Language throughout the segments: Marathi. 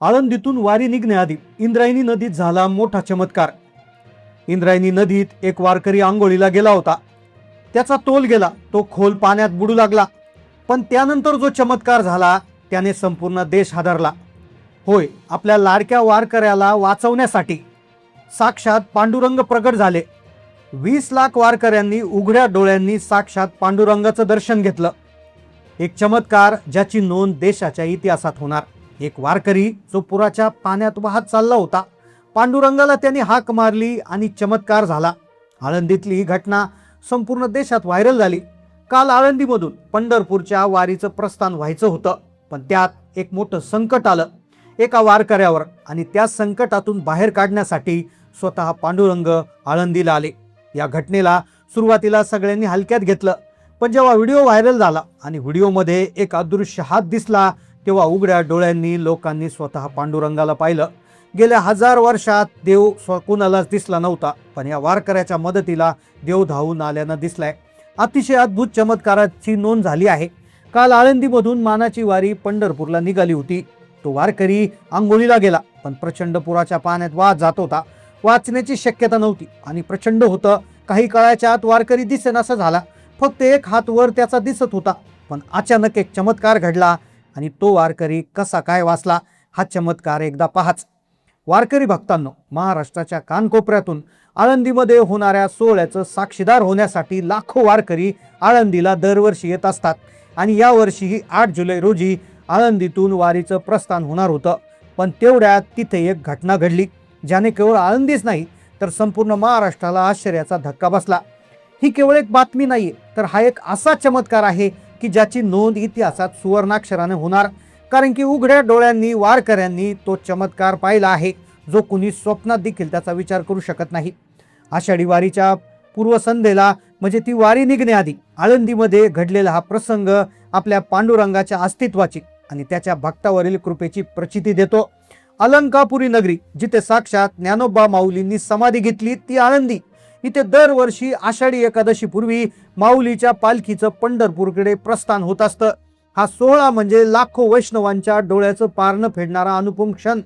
आळंदीतून वारी निघण्याआधी इंद्रायणी नदीत झाला मोठा चमत्कार। इंद्रायणी नदीत एक वारकरी आंघोळीला गेला होता। त्याचा तोल गेला, तो खोल पाण्यात बुडू लागला। पण त्यानंतर जो चमत्कार झाला त्याने संपूर्ण देश हादरला। होय, आपल्या लाडक्या वारकऱ्याला वाचवण्यासाठी साक्षात पांडुरंग प्रगट झाले। 20 लाख वारकऱ्यांनी उघड्या डोळ्यांनी साक्षात पांडुरंगाचं दर्शन घेतलं। एक चमत्कार ज्याची नोंद देशाच्या इतिहासात होणार। एक वारकरी जो पुराच्या पाण्यात वाहत चालला होता, पांडुरंगाला त्यांनी हाक मारली आणि चमत्कार झाला। आळंदीतली ही घटना संपूर्ण देशात व्हायरल झाली। काल आळंदीमधून पंढरपूरच्या वारीचं प्रस्थान व्हायचं होतं, पण त्यात एक मोठं संकट आलं एका वारकऱ्यावर, आणि त्या संकटातून बाहेर काढण्यासाठी स्वतः पांडुरंग आळंदीला आले। या घटनेला सुरुवातीला सगळ्यांनी हलक्यात घेतलं, पण जेव्हा व्हिडिओ व्हायरल झाला आणि व्हिडिओमध्ये एक अदृश्य हात दिसला, तेव्हा उघड्या डोळ्यांनी लोकांनी स्वतः पांडुरंगाला पाहिलं। गेल्या 1000 वर्षात देव कोणालाच दिसला नव्हता, पण या वारकऱ्याच्या मदतीला देव धावून आल्यानं दिसलाय। अतिशय अद्भुत चमत्काराची नोंद झाली आहे। काल आळंदीमधून मानाची वारी पंढरपूरला निघाली होती। तो वारकरी आंघोळीला गेला, पण प्रचंड पुराच्या पाण्यात वाहत जात होता। वाचण्याची शक्यता नव्हती आणि प्रचंड होतं। काही काळाच्या आत वारकरी दिसेनासा झाला, फक्त एक हात वर त्याचा दिसत होता। पण अचानक एक चमत्कार घडला आणि तो वारकरी कसा काय वाचला, हा चमत्कार एकदा पाहाच। वारकरी भक्तांनो, महाराष्ट्राच्या कानकोपऱ्यातून आळंदीमध्ये होणाऱ्या सोहळ्याचं साक्षीदार होण्यासाठी लाखो वारकरी आळंदीला दरवर्षी येत असतात, आणि या वर्षीही 8 जुलै रोजी आळंदीतून वारीचं प्रस्थान होणार होतं। पण तेवढ्यात तिथे एक घटना घडली, ज्याने केवळ आळंदीच नाही तर संपूर्ण महाराष्ट्राला आश्चर्याचा धक्का बसला। ही केवळ एक बातमी नाहीये, तर हा एक असा चमत्कार आहे की ज्याची नोंद इतिहासात सुवर्णाक्षराने होणार, कारण की उघड्या डोळ्यांनी वारकऱ्यांनी तो चमत्कार पाहिला आहे, जो कुणी स्वप्नात देखील त्याचा विचार करू शकत नाही। आषाढी वारीच्या पूर्वसंध्येला, म्हणजे ती वारी निघण्याआधी आळंदीमध्ये घडलेला हा प्रसंग आपल्या पांडुरंगाच्या अस्तित्वाची आणि त्याच्या भक्तावरील कृपेची प्रचिती देतो। अलंकापुरी नगरी, जिथे साक्षात ज्ञानोबा माऊलींनी समाधी घेतली, ती आळंदी। इथे दरवर्षी आषाढी एकादशी पूर्वी माऊलीच्या पालखीचं पंढरपूरकडे प्रस्थान होत असतं। हा सोहळा म्हणजे लाखो वैष्णवांच्या डोळ्याचं पारणं फेडणारा अनुपम क्षण।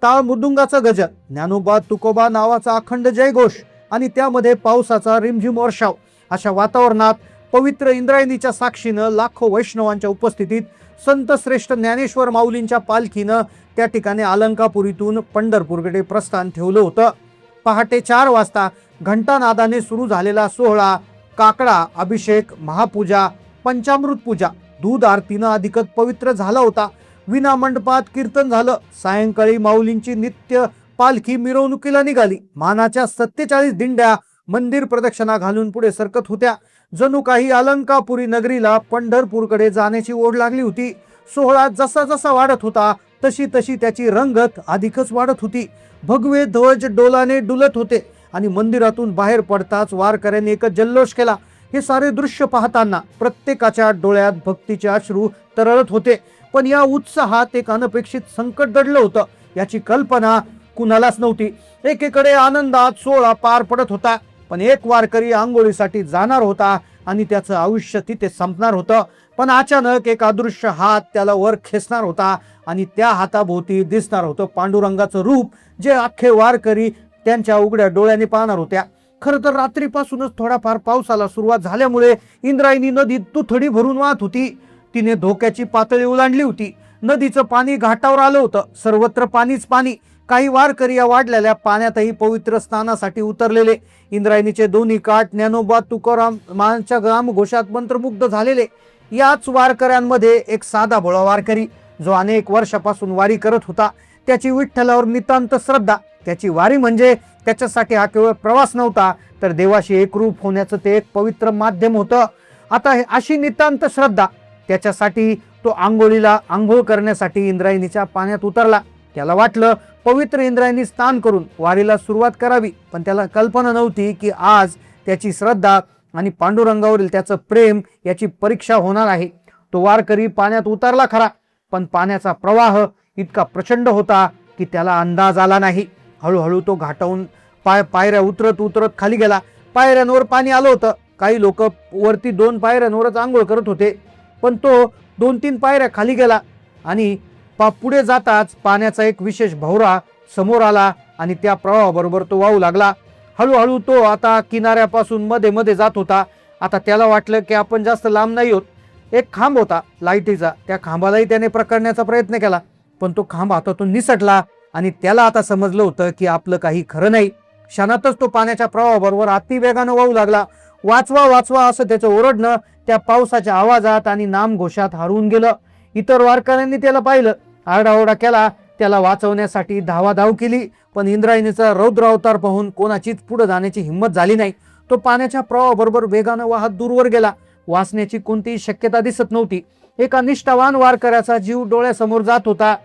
टाळ मृदुंगाचा गजर, ज्ञानोबा तुकोबा नावाचा अखंड जयघोष, आणि त्यामध्ये पावसाचा रिमझिम वर्षाव। अशा वातावरणात पवित्र इंद्रायणीच्या साक्षीनं लाखो वैष्णवांच्या उपस्थितीत संत श्रेष्ठ ज्ञानेश्वर माऊलींच्या पालखीनं त्या ठिकाणी अलंकापुरीतून पंढरपूरकडे प्रस्थान ठेवलं होतं। पहाटे 4 वाजता घंटानादाने सुरू झालेला सोहळा काकडा, अभिषेक, महापूजा, पंचामृत पूजा, दूध आरतीनं अधिकच पवित्र झाला होता। विना मंडपात कीर्तन झालं। सायंकाळी माऊलींची नित्य पालखी मिरवणुकीला निघाली। मानाच्या 47 दिंड्या मंदिर प्रदक्षिणा घालून पुढे सरकत होत्या। जणू काही अलंकापुरी नगरीला पंढरपूरकडे जाण्याची ओढ लागली होती। सोहळा जसा जसा वाढत होता तशी तशी त्याची रंगत अधिकच वाढत होती। भगवे ध्वज डोलाने डुलत होते आणि मंदिरातून बाहेर पडताच वारकऱ्यांनी एकच जल्लोष केला। हे सारे दृश्य पाहताना प्रत्येकाच्या डोळ्यात भक्तीचे अश्रू तरळत होते। पण या उत्साहात एक अनपेक्षित संकट दडलं होतं, याची कल्पना कुणालाच नव्हती। एकीकडे आनंदात सोहळा पार पडत होता, पण एक वारकरी आंघोळीसाठी जाणार होता आणि त्याचं आयुष्य तिथे संपणार होतं। पण अचानक एक अदृश्य हात त्याला वर खेचणार होता, आणि त्या हाताभोवती दिसणार होतं पांडुरंगाचं रूप, जे अख्खे वारकरी त्यांच्या उघड्या डोळ्यांनी पाहणार होत्या। खरं तर रात्रीपासूनच थोडाफार पावसाला सुरुवात झाल्यामुळे इंद्रायणी नदी दुथडी भरून वाहत होती। तिने धोक्याची पातळी ओलांडली होती। नदीचं पाणी घाटावर आलं होतं, सर्वत्र पाणीच पाणी। काही वारकरी या वाढलेल्या पाण्यातही पवित्र स्नानासाठी उतरलेले। इंद्रायणीचे दोन्ही काठ ज्ञानोबा तुकाराम मांच्या ग्रामघोषात मंत्रमुग्ध झालेले। याच वारकऱ्यांमध्ये एक साधा भोळा वारकरी, जो अनेक वर्षापासून वारी करत होता। त्याची विठ्ठलावर नितांत श्रद्धा। त्याची वारी म्हणजे त्याच्यासाठी हा केवळ प्रवास नव्हता, तर देवाशी एकरूप होण्याचं ते एक पवित्र माध्यम होतं। आता अशी नितांत श्रद्धा त्याच्यासाठी तो आंघोळ करण्यासाठी इंद्रायणीच्या पाण्यात उतरला। त्याला वाटलं पवित्र इंद्रायणी स्नान करून वारीला सुरुवात करावी, पण त्याला कल्पना नव्हती की आज त्याची श्रद्धा आणि पांडुरंगावरील त्याचं प्रेम याची परीक्षा होणार आहे। तो वारकरी पाण्यात उतरला खरा, पण पाण्याचा प्रवाह इतका प्रचंड होता की त्याला अंदाज आला नाही। हळूहळू तो घाटावून पायऱ्या उतरत उतरत खाली गेला। पायऱ्यांवर पाणी आलं होतं। काही लोक वरती 2 पायऱ्यांवरच आंघोळ करत होते, पण तो 2-3 पायऱ्या खाली गेला आणि पुढे जाताच पाण्याचा एक विशेष भोवरा समोर आला आणि त्या प्रवाहाबरोबर तो वाहू लागला. हळूहळू तो आता किनाऱ्यापासून मध्ये मध्ये जात होता. आता त्याला वाटलं की आपण जास्त लांब नाही होत. एक खांब होता लाईटीचा, त्या खांबालाही त्याने पकडण्याचा प्रयत्न केला, पण तो खांब हातातून निसटला आणि त्याला आता समजलं होतं की आपलं काही खरं नाही. क्षणातच तो पाण्याच्या प्रवाहाबरोबर अतिवेगानं वाहू लागला. वाचवा वाचवा असं त्याचं ओरडणं त्या पावसाच्या आवाजात आणि नामघोषात हरवून गेलं. इतर वारकऱ्यांनी त्याला पाहिलं, आरडाओरडा केला, त्याला वाचवण्यासाठी धावाधाव केली, पण इंद्रायणीचा रौद्र अवतार पाहून कोणाचीच पुढे जाण्याची हिंमत झाली नाही. तो पाण्याच्या प्रवाहाबरोबर वेगानं वाहत दूरवर गेला. वाचण्याची कोणतीही शक्यता दिसत नव्हती. एका निष्ठावान वारकऱ्याचा जीव डोळ्यासमोर जात होता.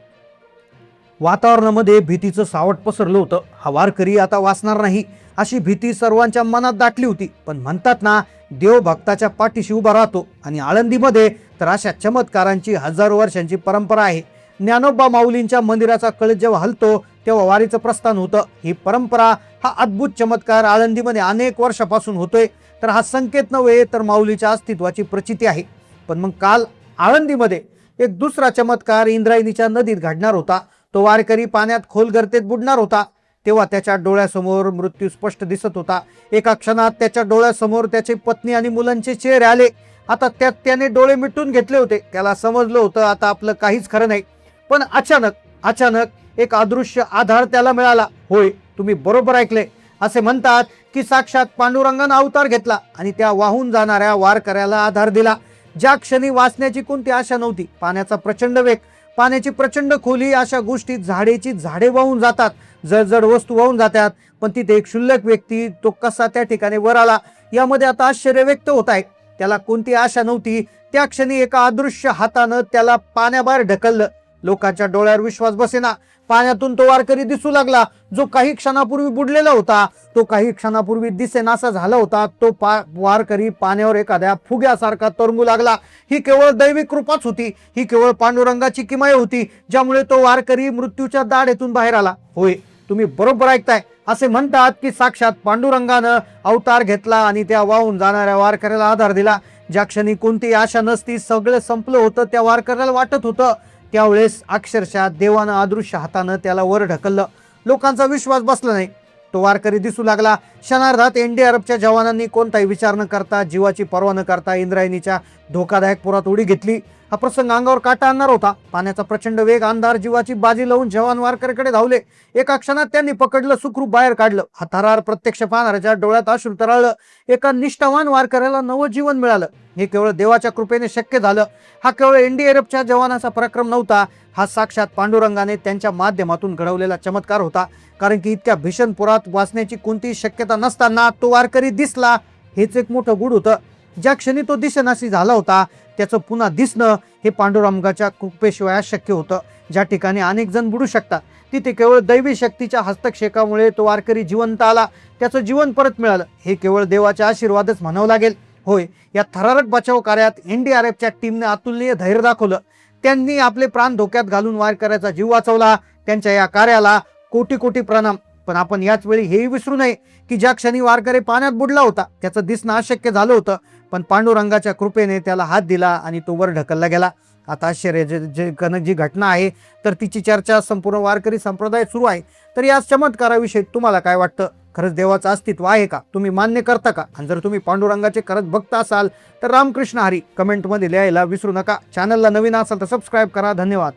वातावरणामध्ये भीतीचं सावट पसरलं होतं. हा वारकरी आता वाचणार नाही अशी भीती सर्वांच्या मनात दाटली होती. पण म्हणतात ना, देव भक्ताच्या पाठीशी उभा राहतो, आणि आळंदीमध्ये तर अशा चमत्कारांची हजारो वर्षांची परंपरा आहे. ज्ञानोबा माऊलींच्या मंदिराचा कळस जेव्हा हलतो तेव्हा वारीचं प्रस्थान होतं. ही परंपरा, हा अद्भुत चमत्कार आळंदीमध्ये अनेक वर्षापासून होतोय. तर हा संकेत नव्हे तर माऊलीच्या अस्तित्वाची प्रचिती आहे. पण मग काल आळंदीमध्ये एक दुसरा चमत्कार इंद्रायणीच्या नदीत घडणार होता. तो वारकरी पाण्यात खोल गर्तेत बुडणार होता तेव्हा त्याच्या डोळ्यासमोर मृत्यू स्पष्ट दिसत होता. एका क्षणात त्याच्या डोळ्यासमोर त्याची पत्नी आणि मुलांचे चेहरे आले. आता त्याने डोळे मिटून घेतले होते. त्याला समजलं होतं आता आपलं काहीच खरं नाही. पण अचानक एक अदृश्य आधार त्याला मिळाला. होय, तुम्ही बरोबर ऐकले. असे म्हणतात की साक्षात पांडुरंगाने अवतार घेतला आणि त्या वाहून जाणाऱ्या वारकऱ्याला आधार दिला. ज्या क्षणी वाचण्याची कोणती आशा नव्हती, पाण्याचा प्रचंड वेग, पाण्याची प्रचंड खोली, अशा गोष्टीत झाडेची झाडे वाहून जातात, जड वस्तू वाहून जातात, पण तिथे एक क्षुल्लक व्यक्ती तो कसा त्या ठिकाणी वर आला यामध्ये आता आश्चर्य व्यक्त होत आहे. त्याला कोणती आशा नव्हती. त्या क्षणी एका अदृश्य हातानं त्याला पाण्याबाहेर ढकललं. लोकांच्या डोळ्यावर विश्वास बसेना. पाण्यातून तो वारकरी दिसू लागला, जो काही क्षणापूर्वी बुडलेला होता, तो काही क्षणापूर्वी दिसेनासा झाला होता. तो वारकरी पाण्यावर एखाद्या फुग्यासारखा तरंगू लागला. ही केवळ दैविक कृपाच होती. ही केवळ पांडुरंगाची किमया होती, ज्यामुळे तो वारकरी मृत्यूच्या दाढेतून बाहेर आला. होय, तुम्ही बरोबर ऐकताय. असे म्हणतात की साक्षात पांडुरंगानं अवतार घेतला आणि त्या वाहून जाणाऱ्या वारकऱ्याला आधार दिला. ज्या क्षणी कोणती आशा नसती, सगळं संपलं होतं, त्या वारकऱ्याला वाटत होतं त्यावेळेस अक्षरशः देवानं अदृश्य हातानं त्याला वर ढकललं. लोकांचा विश्वास बसला नाही. तो वारकरी दिसू लागला. क्षणार्धात एनडीआरएफच्या जवानांनी कोणताही विचार न करता, जीवाची पर्वा न करता इंद्रायणीच्या धोकादायक पुरात उडी घेतली. हा प्रसंग अंगावर काटा आणणार होता. पाण्याचा प्रचंड वेग, अंधार, जीवाची बाजी लावून जवान वारकऱ्याकडे धावले. एका क्षणात त्यांनी पकडलं, सुखरूप बाहेर काढलं. हा थरार प्रत्यक्ष पाहणाऱ्याच्या डोळ्यात अश्रू तरळलं. एका निष्ठावान वारकऱ्याला नवं जीवन मिळालं. हे केवळ देवाच्या कृपेने शक्य झालं. हा केवळ एनडीआरएफच्या जवानाचा पराक्रम नव्हता, हा साक्षात पांडुरंगाने त्यांच्या माध्यमातून घडवलेला चमत्कार होता. कारण की इतक्या भीषण पुरात वाचण्याची कोणतीही शक्यता नसताना तो वारकरी दिसला, हेच एक मोठं गुढ होतं. ज्या क्षणी तो दिसेनाशी झाला होता, त्याचं पुन्हा दिसणं हे पांडुरंगाच्या कृपेशिवाय शक्य होतं. ज्या ठिकाणी अनेक जण बुडू शकतात, तिथे केवळ दैवी शक्तीच्या हस्तक्षेपामुळे तो वारकरी जिवंत आला, त्याचं जीवन परत मिळालं. हे केवळ देवाचे आशीर्वादच म्हणावं लागेल. होय, या थरारक बचाव कार्यात एनडीआरएफच्या टीमने अतुलनीय धैर्य दाखवलं. त्यांनी आपले प्राण धोक्यात घालून वारकऱ्याचा जीव वाचवला. त्यांच्या या कार्याला कोटी कोटी प्रणाम. पण आपण याच वेळी हेही विसरू नये की ज्या क्षणी वारकरी पाण्यात बुडला होता, त्याचं दिसणं अशक्य झालं होतं, पण पांडुरंगाच्या कृपेने त्याला हात दिला आणि तो वर ढकलला गेला. आता आश्चर्यजनक जी घटना आहे, तर तिची चर्चा संपूर्ण वारकरी संप्रदायात सुरू आहे. तर या चमत्काराविषयी तुम्हाला काय वाटतं? खरंच देवाचं अस्तित्व आहे का? तुम्ही मान्य करता का? आणि जर तुम्ही पांडुरंगाचे खरंच भक्त असाल तर रामकृष्ण हरी कमेंटमध्ये लिहायला विसरू नका. चॅनलला नवीन असाल तर सबस्क्राईब करा. धन्यवाद.